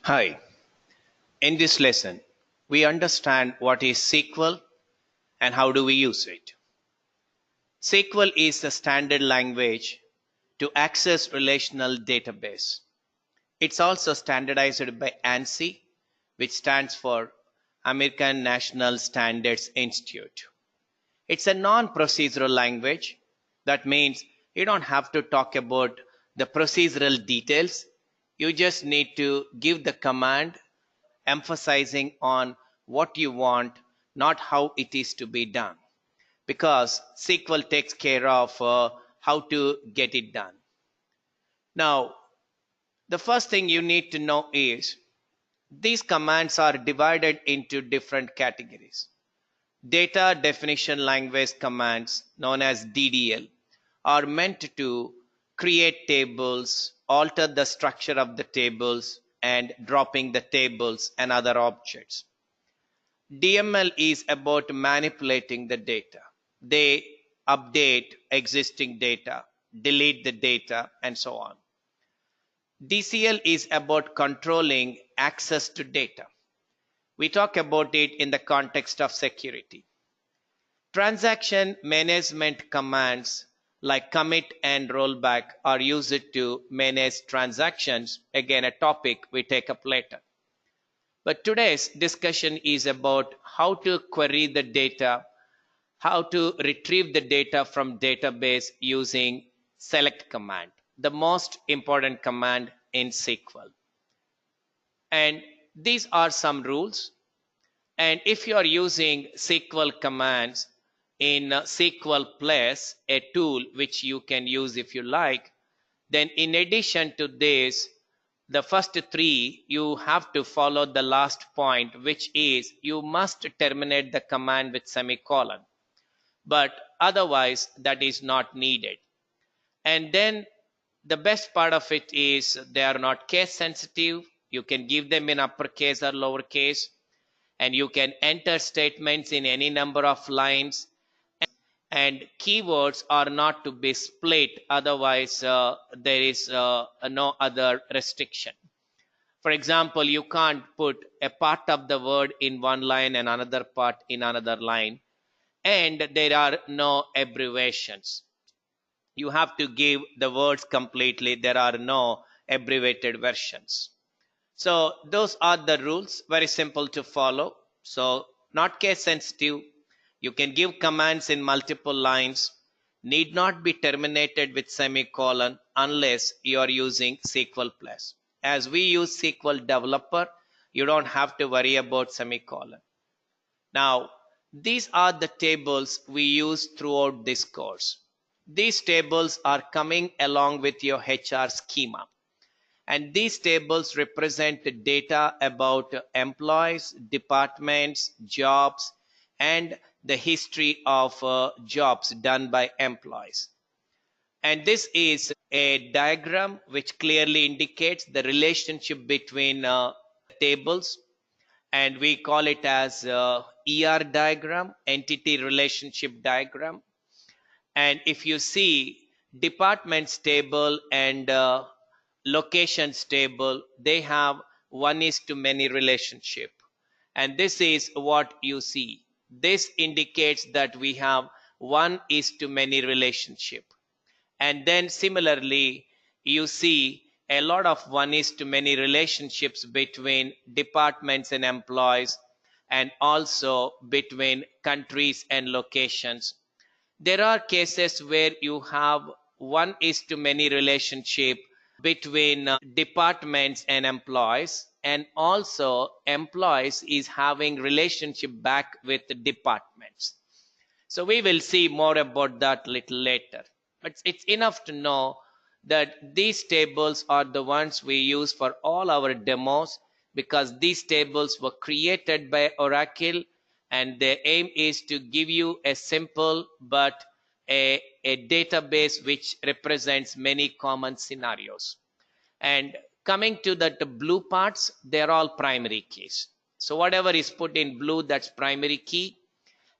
Hi, in this lesson, we understand what is SQL and how do we use it. SQL is the standard language to access relational database. It's also standardized by ANSI, which stands for American National Standards Institute. It's a non-procedural language. That means you don't have to talk about the procedural details. You just need to give the command emphasizing on what you want, not how it is to be done. Because SQL takes care of how to get it done. Now, the first thing you need to know is these commands are divided into different categories. Data definition language commands, known as DDL, are meant to create tables, alter the structure of the tables, and dropping the tables and other objects. DML is about manipulating the data. They update existing data, delete the data, and so on. DCL is about controlling access to data. We talk about it in the context of security. Transaction management commands like commit and rollback are used to manage transactions, again, a topic we take up later. But today's discussion is about how to query the data, how to retrieve the data from database using select command, the most important command in SQL. And these are some rules. And if you are using SQL commands in SQL Plus, a tool which you can use if you like, then in addition to this, the first three, you have to follow the last point, which is you must terminate the command with semicolon. But otherwise, that is not needed. And then the best part of it is they are not case sensitive. You can give them in uppercase or lowercase, and you can enter statements in any number of lines, and keywords are not to be split, otherwise there is no other restriction. For example, you can't put a part of the word in one line and another part in another line, and there are no abbreviations. You have to give the words completely. There are no abbreviated versions. So those are the rules, very simple to follow. So not case sensitive. You can give commands in multiple lines, need not be terminated with semicolon unless you are using SQL Plus. As we use SQL Developer, you don't have to worry about semicolon. Now, these are the tables we use throughout this course. These tables are coming along with your HR schema. And these tables represent the data about employees, departments, jobs, and the history of jobs done by employees. And this is a diagram which clearly indicates the relationship between tables, and we call it as ER diagram, entity relationship diagram. And if you see departments table and locations table, they have one is to many relationship. And this is what you see. This indicates that we have one is to many relationship. And then similarly, you see a lot of one is to many relationships between departments and employees, and also between countries and locations. There are cases where you have one is to many relationship between departments and employees, and also employees is having relationship back with the departments. So we will see more about that little later. But it's enough to know that these tables are the ones we use for all our demos, because these tables were created by Oracle, and their aim is to give you a simple but a database which represents many common scenarios. And coming to the blue parts, they're all primary keys. So whatever is put in blue, that's primary key.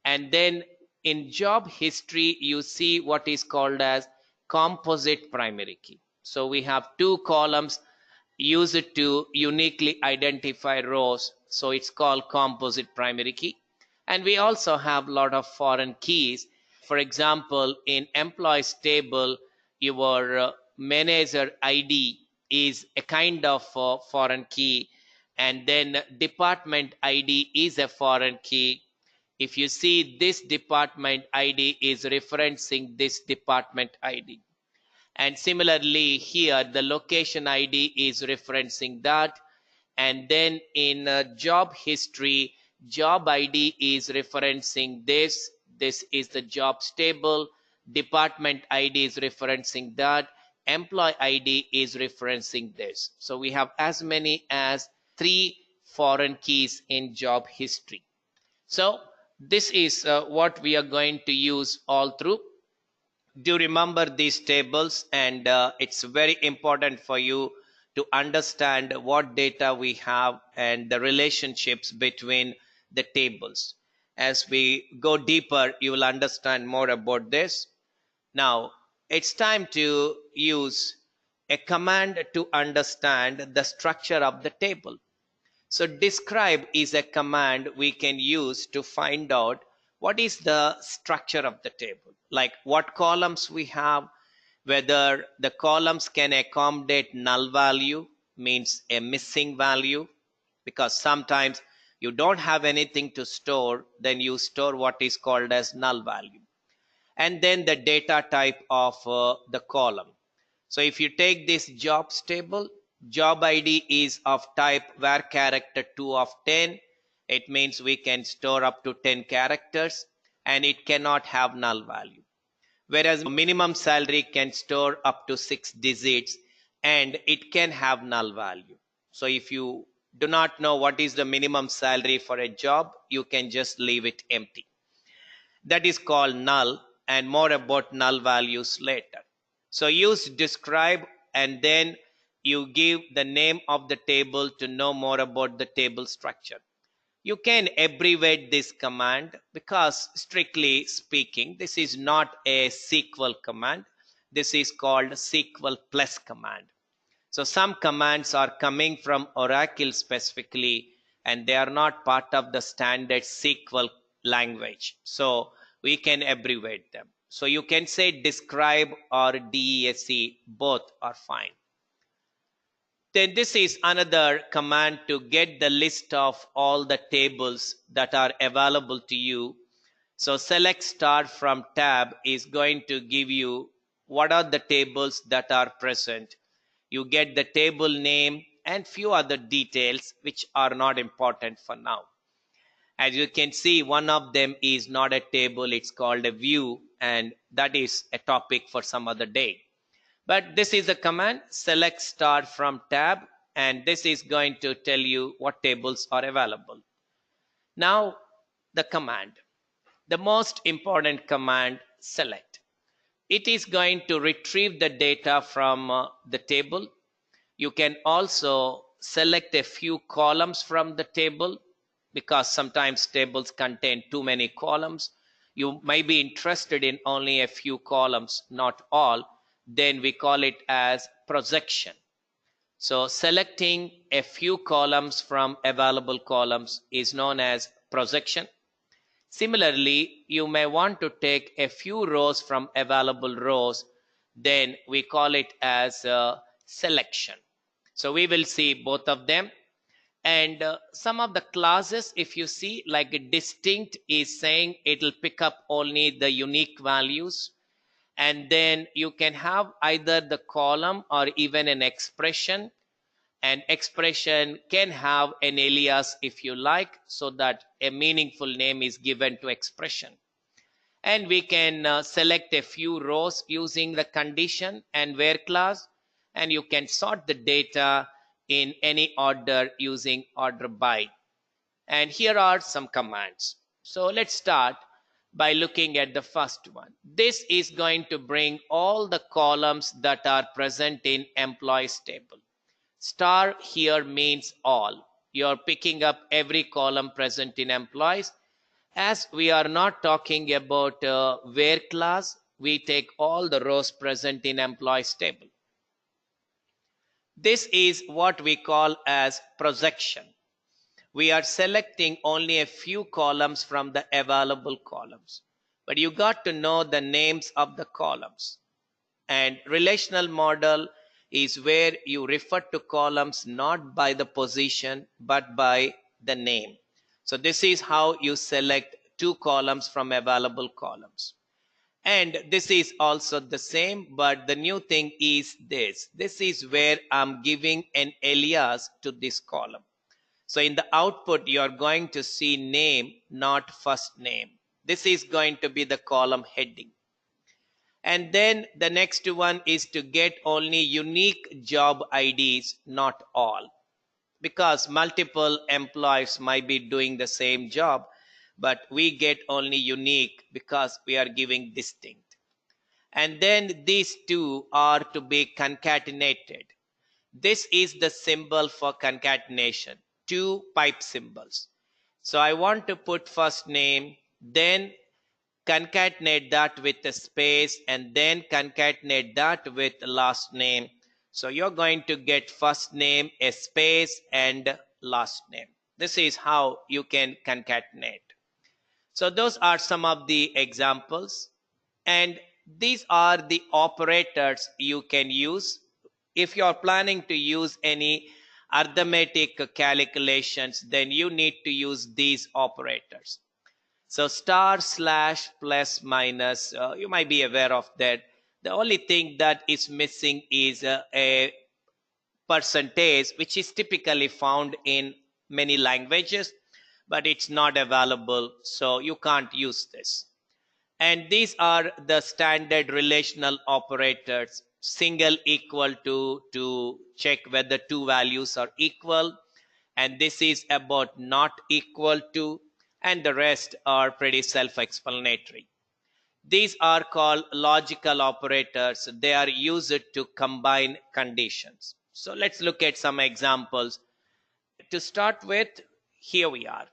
And then in job history, you see what is called as composite primary key. So we have two columns, use it to uniquely identify rows, so it's called composite primary key. And we also have a lot of foreign keys. For example, in employees table, your manager ID is a kind of foreign key, and then department ID is a foreign key. If you see, this department ID is referencing this department ID. And similarly here, the location ID is referencing that. And then in job history, job ID is referencing this. This is the jobs table. Department ID is referencing that. Employee ID is referencing this. So we have as many as 3 foreign keys in job history. So this is what we are going to use all through. Do remember these tables, and it's very important for you to understand what data we have and the relationships between the tables. As we go deeper, you will understand more about this. Now it's time to use a command to understand the structure of the table. So describe is a command we can use to find out what is the structure of the table, like what columns we have, whether the columns can accommodate null value, means a missing value, because sometimes you don't have anything to store, then you store what is called as null value. And then the data type of the column. So if you take this jobs table, job ID is of type var character 2 of 10. It means we can store up to 10 characters, and it cannot have null value. Whereas minimum salary can store up to 6 digits, and it can have null value. So if you do not know what is the minimum salary for a job, you can just leave it empty. That is called null, and more about null values later. So use describe, and then you give the name of the table to know more about the table structure. You can abbreviate this command because, strictly speaking, this is not a SQL command. This is called SQL plus command. So some commands are coming from Oracle specifically, and they are not part of the standard SQL language. So we can abbreviate them. So you can say describe or DESC, both are fine. Then this is another command to get the list of all the tables that are available to you. So select star from tab is going to give you what are the tables that are present. You get the table name and few other details which are not important for now. As you can see, one of them is not a table, it's called a view, and that is a topic for some other day. But this is a command, select star from tab, and this is going to tell you what tables are available. Now the command, the most important command, select. It is going to retrieve the data from the table. You can also select a few columns from the table, because sometimes tables contain too many columns. You may be interested in only a few columns, not all. Then we call it as projection. So selecting a few columns from available columns is known as projection. Similarly, you may want to take a few rows from available rows, then we call it as selection. So we will see both of them. And some of the classes, if you see, like a distinct is saying it will pick up only the unique values. And then you can have either the column or even an expression. And expression can have an alias if you like, so that a meaningful name is given to expression. And we can select a few rows using the condition and where clause, and you can sort the data in any order using order by. And here are some commands. So let's start by looking at the first one. This is going to bring all the columns that are present in employees table. Star here means all. You're picking up every column present in employees. As we are not talking about where clause, we take all the rows present in employees table. This is what we call as projection. We are selecting only a few columns from the available columns, but you got to know the names of the columns. And relational model is where you refer to columns not by the position but by the name. So this is how you select two columns from available columns. And this is also the same, but the new thing is this. This is where I'm giving an alias to this column. So in the output, you're going to see name, not first name. This is going to be the column heading. And then the next one is to get only unique job IDs, not all. Because multiple employees might be doing the same job, but we get only unique because we are giving distinct. And then these two are to be concatenated. This is the symbol for concatenation, two pipe symbols. So I want to put first name, then concatenate that with a space, and then concatenate that with last name. So you're going to get first name, a space, and last name. This is how you can concatenate. So those are some of the examples. And these are the operators you can use. If you're planning to use any arithmetic calculations, then you need to use these operators. So star, slash, plus, minus, you might be aware of that. The only thing that is missing is a percentage, which is typically found in many languages, but it's not available, so you can't use this. And these are the standard relational operators. Single equal to check whether two values are equal, and this is about not equal to, and the rest are pretty self-explanatory. These are called logical operators. They are used to combine conditions. So let's look at some examples. To start with, here we are.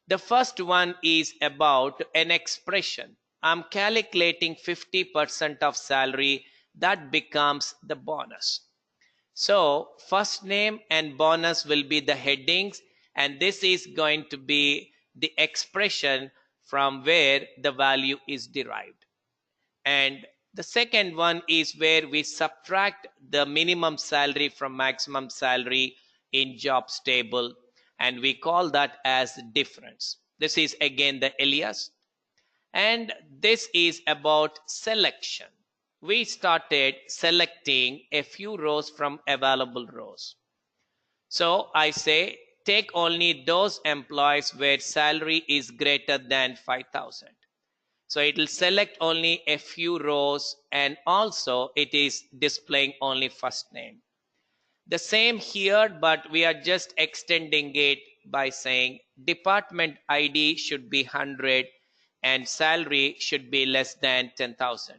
The first one is about an expression. I'm calculating 50% of salary, that becomes the bonus. So first name and bonus will be the headings, and this is going to be the expression from where the value is derived. And the second one is where we subtract the minimum salary from maximum salary in jobs table, and we call that as difference. This is again the alias. And this is about selection. We started selecting a few rows from available rows. So I say take only those employees where salary is greater than 5,000. So it will select only a few rows, and also it is displaying only first name. The same here, but we are just extending it by saying department ID should be 100 and salary should be less than 10,000.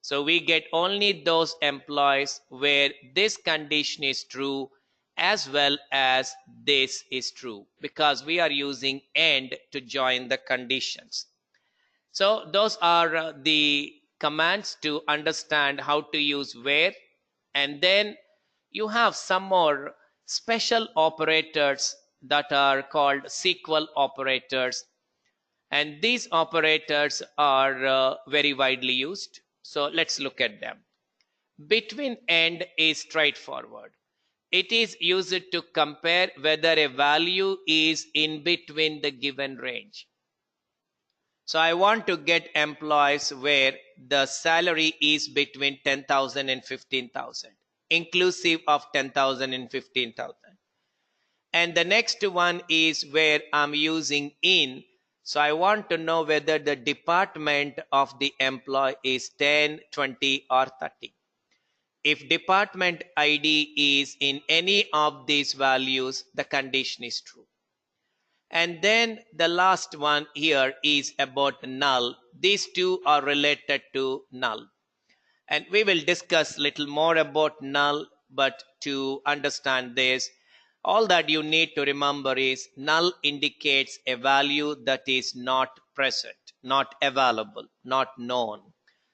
So we get only those employees where this condition is true as well as this is true, because we are using AND to join the conditions. So those are the commands to understand how to use where. And then you have some more special operators that are called SQL operators. And these operators are very widely used. So let's look at them. Between and is straightforward. It is used to compare whether a value is in between the given range. So I want to get employees where the salary is between 10,000 and 15,000, inclusive of 10,000 and 15,000. And the next one is where I'm using in. So I want to know whether the department of the employee is 10, 20, or 30. If department ID is in any of these values, the condition is true. And then the last one here is about null. These two are related to null. And we will discuss a little more about null, but to understand this, all that you need to remember is null indicates a value that is not present, not available, not known.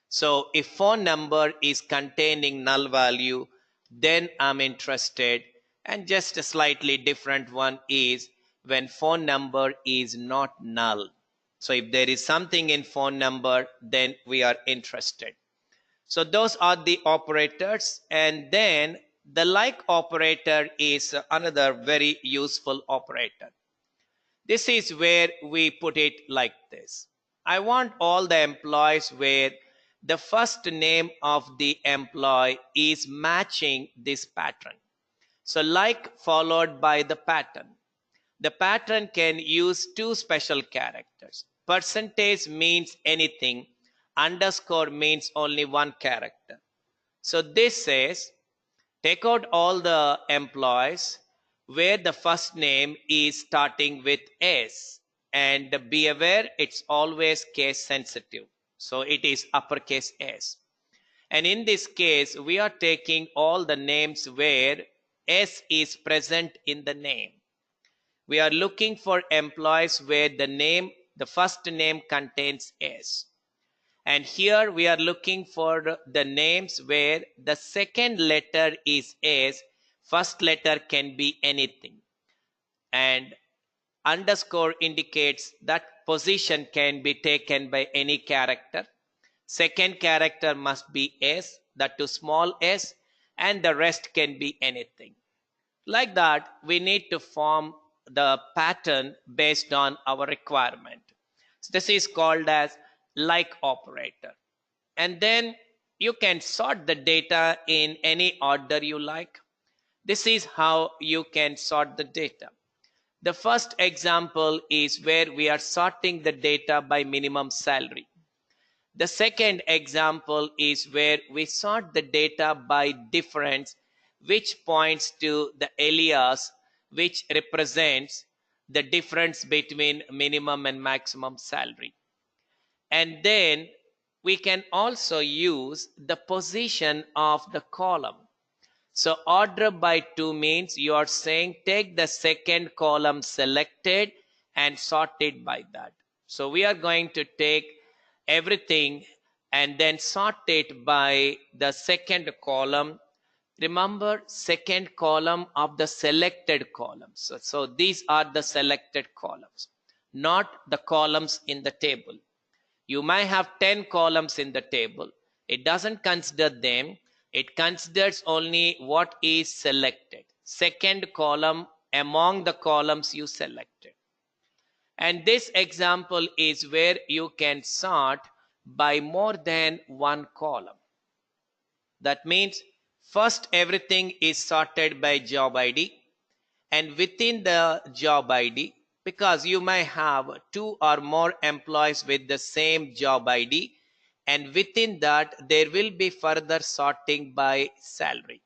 So if phone number is containing null value, then I'm interested. And just a slightly different one is when phone number is not null. So if there is something in phone number, then we are interested. So those are the operators. And then the like operator is another very useful operator. This is where we put it like this. I want all the employees where the first name of the employee is matching this pattern. So like followed by the pattern. The pattern can use two special characters. Percentage means anything. Underscore means only one character. So this says, take out all the employees where the first name is starting with S, and be aware it's always case sensitive. So it is uppercase S. And in this case, we are taking all the names where S is present in the name. We are looking for employees where the first name contains S. And here we are looking for the names where the second letter is S, first letter can be anything. And underscore indicates that position can be taken by any character. Second character must be S, that to small s, and the rest can be anything. Like that, we need to form the pattern based on our requirement. So this is called as like operator. And then you can sort the data in any order you like. This is how you can sort the data. The first example is where we are sorting the data by minimum salary. The second example is where we sort the data by difference, which points to the alias, which represents the difference between minimum and maximum salary. And then we can also use the position of the column. So order by 2 means you are saying take the second column selected and sort it by that. So we are going to take everything and then sort it by the second column. Remember, second column of the selected columns. So these are the selected columns, not the columns in the table. You may have 10 columns in the table. It doesn't consider them. It considers only what is selected. Second column among the columns you selected. And this example is where you can sort by more than one column. That means first everything is sorted by job ID, and within the job ID, because you may have 2 or more employees with the same job ID, and within that there will be further sorting by salary.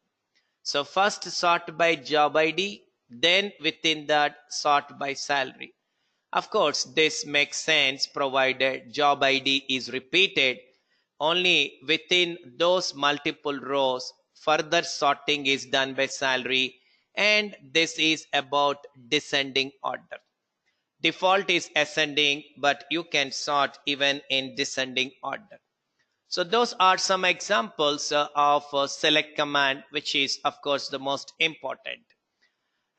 So first sort by job ID, then within that sort by salary. Of course, this makes sense provided job ID is repeated. Only within those multiple rows, further sorting is done by salary, and this is about descending order. Default is ascending, but you can sort even in descending order. So those are some examples of select command, which is of course the most important.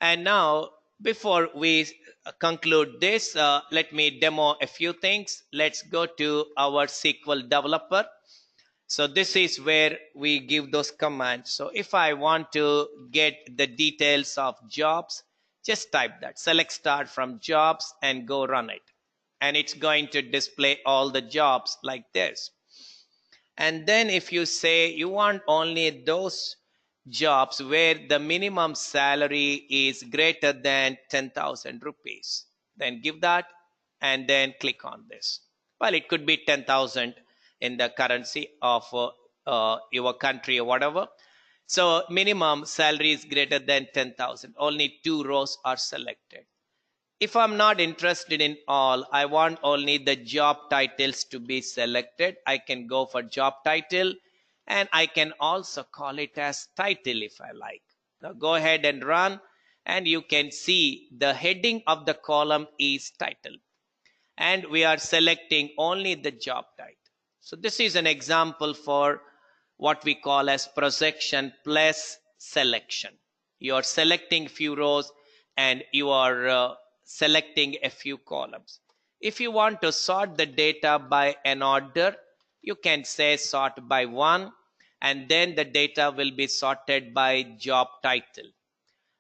And now, before we conclude this, let me demo a few things. Let's go to our SQL developer. So this is where we give those commands. So if I want to get the details of jobs, just type that, select start from jobs and go run it. And it's going to display all the jobs like this. And then if you say you want only those jobs where the minimum salary is greater than 10,000 rupees, then give that and then click on this. Well, it could be 10,000 in the currency of your country or whatever. So minimum salary is greater than 10,000. Only 2 rows are selected. If I'm not interested in all, I want only the job titles to be selected, I can go for job title, and I can also call it as title if I like. Now go ahead and run, and you can see the heading of the column is title. And we are selecting only the job title. So this is an example for what we call as projection plus selection. You are selecting few rows and you are selecting a few columns. If you want to sort the data by an order, you can say sort by one, and then the data will be sorted by job title.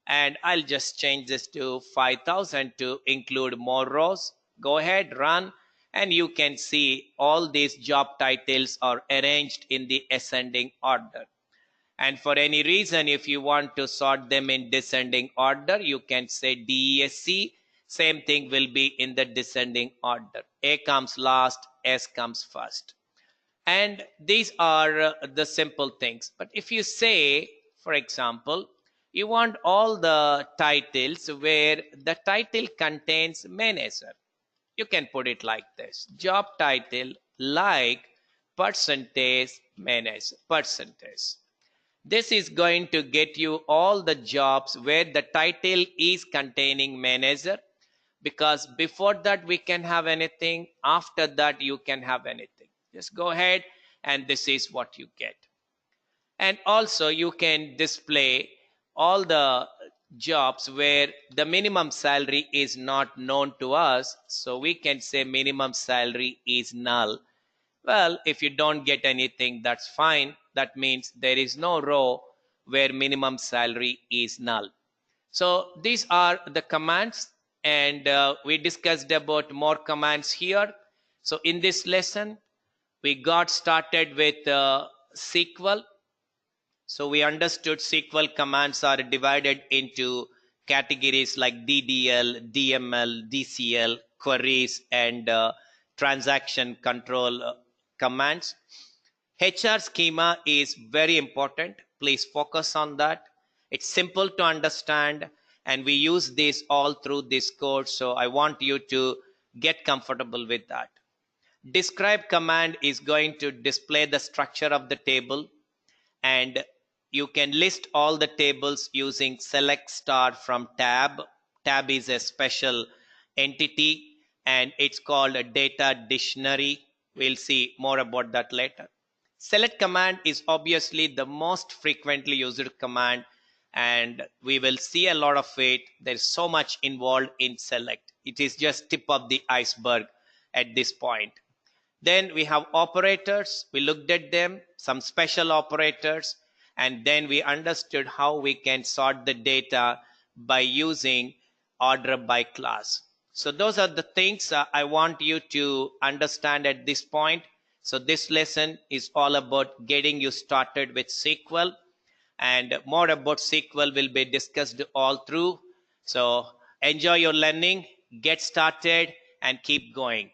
And I'll just change this to 5000 to include more rows. Go ahead, run, and you can see all these job titles are arranged in the ascending order. And for any reason, if you want to sort them in descending order, you can say DESC. Same thing will be in the descending order. A comes last, S comes first. And these are the simple things. But if you say, for example, you want all the titles where the title contains manager, you can put it like this: job title like percentage manager percentage. This is going to get you all the jobs where the title is containing manager, because before that we can have anything, after that you can have anything. Just go ahead, and this is what you get. And also you can display all the jobs where the minimum salary is not known to us, so we can say minimum salary is null. Well, if you don't get anything, that's fine. That means there is no row where minimum salary is null. So these are the commands, and we discussed about more commands here. So in this lesson, we got started with SQL. So we understood SQL commands are divided into categories like DDL, DML, DCL, queries, and transaction control commands. HR schema is very important. Please focus on that. It's simple to understand, and we use this all through this course. So I want you to get comfortable with that. Describe command is going to display the structure of the table, and you can list all the tables using select star from tab. Tab is a special entity, and it's called a data dictionary. We'll see more about that later. Select command is obviously the most frequently used command, and we will see a lot of it. There's so much involved in select. It is just tip of the iceberg at this point. Then we have operators. We looked at them, some special operators, and then we understood how we can sort the data by using order by class. So those are the things I want you to understand at this point. So this lesson is all about getting you started with SQL, and more about SQL will be discussed all through. So enjoy your learning, get started, and keep going.